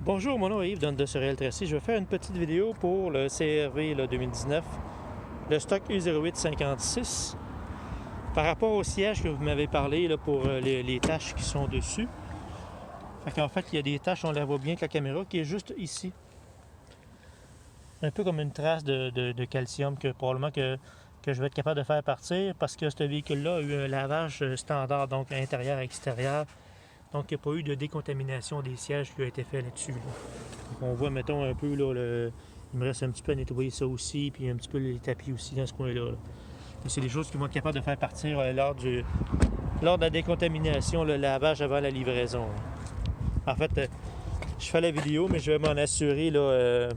Bonjour, mon nom est Yves de Sorel Tracy. Je vais faire une petite vidéo pour le CRV 2019, le stock U0856. Par rapport au siège que vous m'avez parlé là, pour les taches qui sont dessus. En fait, il y a des taches, on la voit bien avec la caméra, qui est juste ici. Un peu comme une trace de calcium que probablement que je vais être capable de faire partir parce que ce véhicule-là a eu un lavage standard, donc intérieur et extérieur. Donc, il n'y a pas eu de décontamination des sièges qui a été fait là-dessus. Là. On voit, mettons, un peu, là, il me reste un petit peu à nettoyer ça aussi, puis un petit peu les tapis aussi dans ce coin-là. Là. C'est des choses qui vont être capables de faire partir lors de la décontamination, le lavage avant la livraison. Là. En fait, je fais la vidéo, mais je vais m'en assurer, là,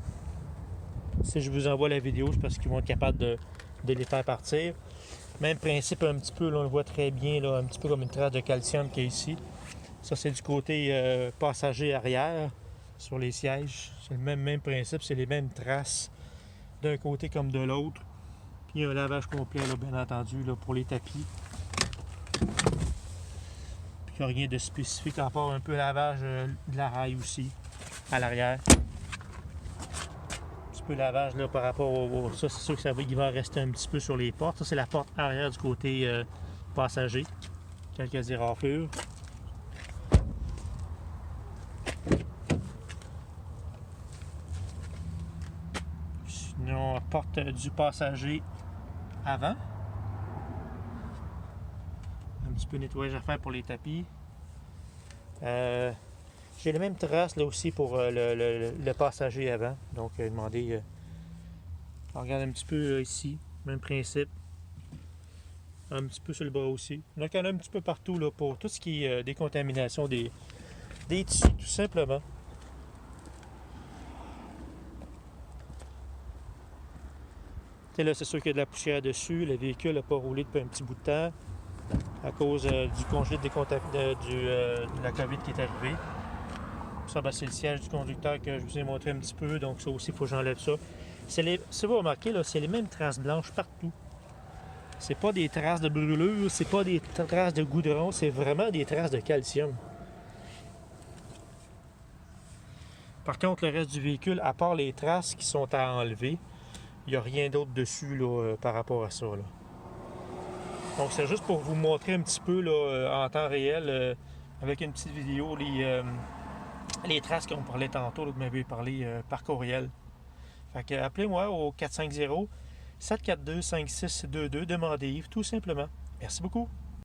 si je vous envoie la vidéo, c'est parce qu'ils vont être capables de les faire partir. Même principe un petit peu, là, on le voit très bien, là, un petit peu comme une trace de calcium qui est ici. Ça, c'est du côté passager arrière sur les sièges. C'est le même principe, c'est les mêmes traces d'un côté comme de l'autre. Puis un lavage complet, là, bien entendu, là, pour les tapis. Puis il n'y a rien de spécifique à part un peu lavage de la rail aussi, à l'arrière. Un petit peu lavage là, par rapport au. Ça, c'est sûr que il va rester un petit peu sur les portes. Ça, c'est la porte arrière du côté passager. Quelques éraflures. Sinon, porte du passager avant. Un petit peu de nettoyage à faire pour les tapis. J'ai les mêmes traces là aussi pour le passager avant. Donc, demandez. On regarde un petit peu ici. Même principe. Un petit peu sur le bras aussi. Donc, il y en a un petit peu partout là, pour tout ce qui est décontamination des tissus, tout simplement. Là, c'est sûr qu'il y a de la poussière dessus. Le véhicule n'a pas roulé depuis un petit bout de temps à cause du congé de la COVID qui est arrivé. Ça, ben, c'est le siège du conducteur que je vous ai montré un petit peu. Donc, ça aussi, il faut que j'enlève ça. Si vous remarquez, là, c'est les mêmes traces blanches partout. C'est pas des traces de brûlure, c'est pas des traces de goudron, c'est vraiment des traces de calcium. Par contre, le reste du véhicule, à part les traces qui sont à enlever, il n'y a rien d'autre dessus là, par rapport à ça. Là. Donc, c'est juste pour vous montrer un petit peu là, en temps réel, avec une petite vidéo, les traces qu'on parlait tantôt, là, que vous m'avez parlé par courriel. Fait que appelez-moi au 450-742-5622, demandez Yves, tout simplement. Merci beaucoup.